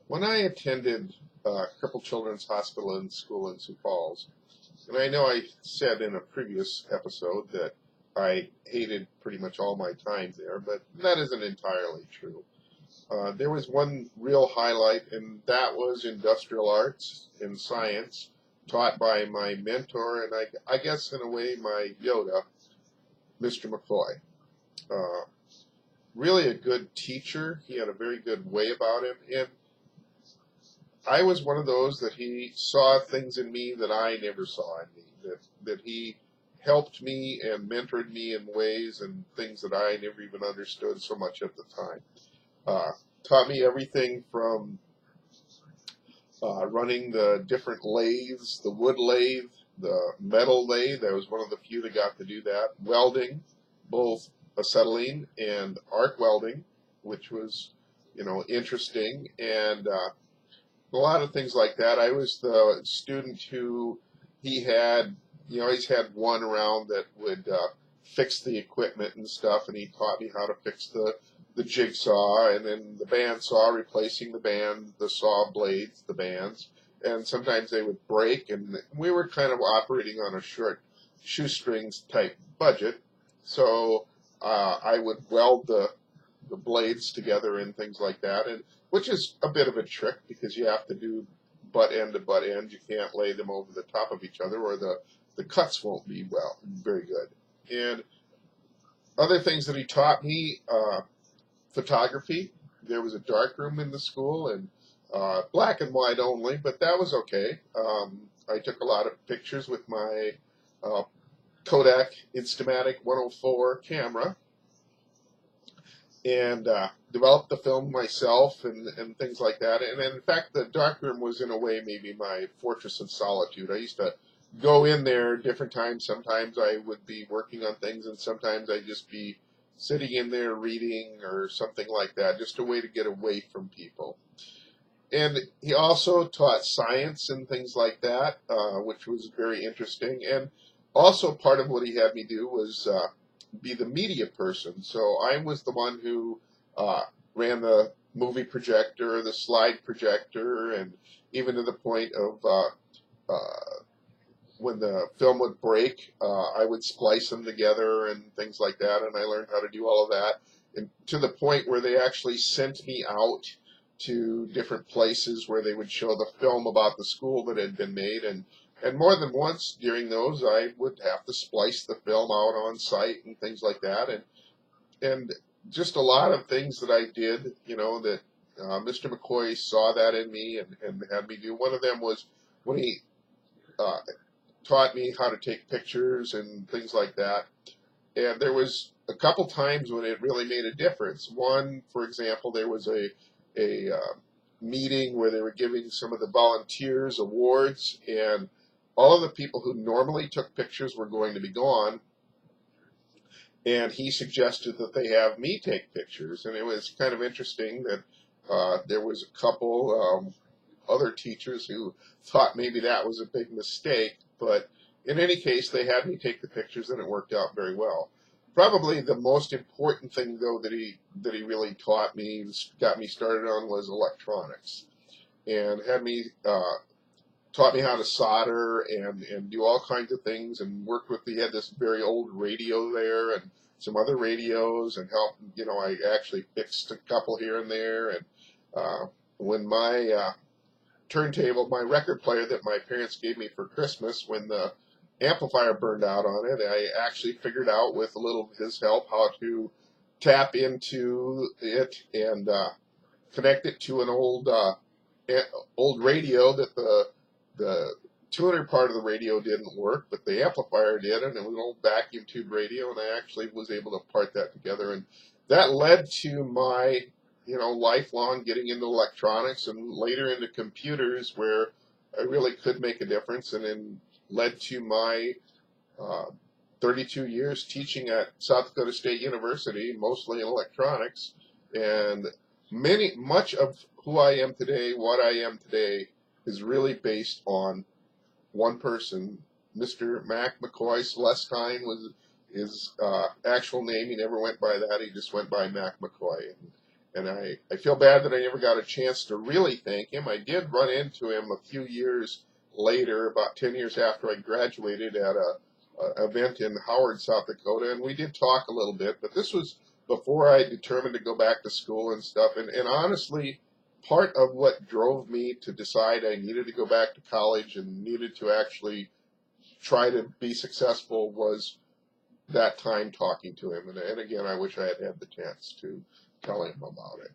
When I attended Crippled Children's Hospital and School in Sioux Falls, and I know I said in a previous episode that I hated pretty much all my time there, but that isn't entirely true. There was one real highlight, and that was industrial arts and science, taught by my mentor, and I guess in a way my Yoda, Mr. McCoy. Uh, Really a good teacher. He had a very good way about him, and I was one of those that he saw things in me that I never saw in me. That he helped me and mentored me in ways and things that I never even understood so much at the time. Uh, Taught me everything from running the different lathes, the wood lathe, the metal lathe. I was one of the few that got to do that. Welding, both acetylene and arc welding, which was, interesting, and a lot of things like that. I was the student who he had, he's had one around that would fix the equipment and stuff, and he taught me how to fix the jigsaw, and then the bandsaw, replacing the saw blades, the bands, and sometimes they would break, and we were kind of operating on a short shoestrings type budget, so I would weld the blades together and things like that, and which is a bit of a trick because you have to do butt end to butt end. You can't lay them over the top of each other, or the cuts won't be very good. And other things that he taught me, photography. There was a dark room in the school, and black and white only, but that was okay. I took a lot of pictures with my uh, Kodak Instamatic 104 camera, and developed the film myself and things like that. And in fact, the darkroom was in a way maybe my fortress of solitude. I used to go in there different times. Sometimes I would be working on things, and sometimes I'd just be sitting in there reading or something like that, just a way to get away from people. And he also taught science and things like that, which was very interesting. And also part of what he had me do was be the media person. So I was the one who uh, ran the movie projector, the slide projector, and even to the point of when the film would break, I would splice them together and things like that. And I learned how to do all of that, and to the point where they actually sent me out to different places where they would show the film about the school that had been made, and more than once during those I would have to splice the film out on site and things like that, and just a lot of things that I did, that Mr. McCoy saw that in me and had me do. One of them was when he uh, taught me how to take pictures and things like that, and there was a couple times when it really made a difference. One, for example, there was a meeting where they were giving some of the volunteers awards, and all of the people who normally took pictures were going to be gone, and he suggested that they have me take pictures, and it was kind of interesting that there was a couple other teachers who thought maybe that was a big mistake, but in any case, they had me take the pictures, and it worked out very well. Probably the most important thing, though, that he really taught me, got me started on, was electronics, and had me taught me how to solder and do all kinds of things, and worked with. He had this very old radio there, and some other radios, and helped. I actually fixed a couple here and there, and when my turntable, my record player that my parents gave me for Christmas, when the amplifier burned out on it, I actually figured out with a little of his help how to tap into it and connect it to an old radio that the tuner part of the radio didn't work, but the amplifier did, and it was an old vacuum tube radio, and I actually was able to part that together, and that led to my lifelong getting into electronics and later into computers, where I really could make a difference, and then led to my uh, 32 years teaching at South Dakota State University, mostly in electronics, and much of who I am today, what I am today, is really based on one person, Mr. Mac McCoy. Celestine was his actual name. He never went by that. He just went by Mac McCoy. And I feel bad that I never got a chance to really thank him. I did run into him a few years later, about 10 years after I graduated, at a event in Howard, South Dakota, and we did talk a little bit, but this was before I determined to go back to school and stuff. And honestly, part of what drove me to decide I needed to go back to college and needed to actually try to be successful was that time talking to him. And again, I wish I had had the chance to tell him about it.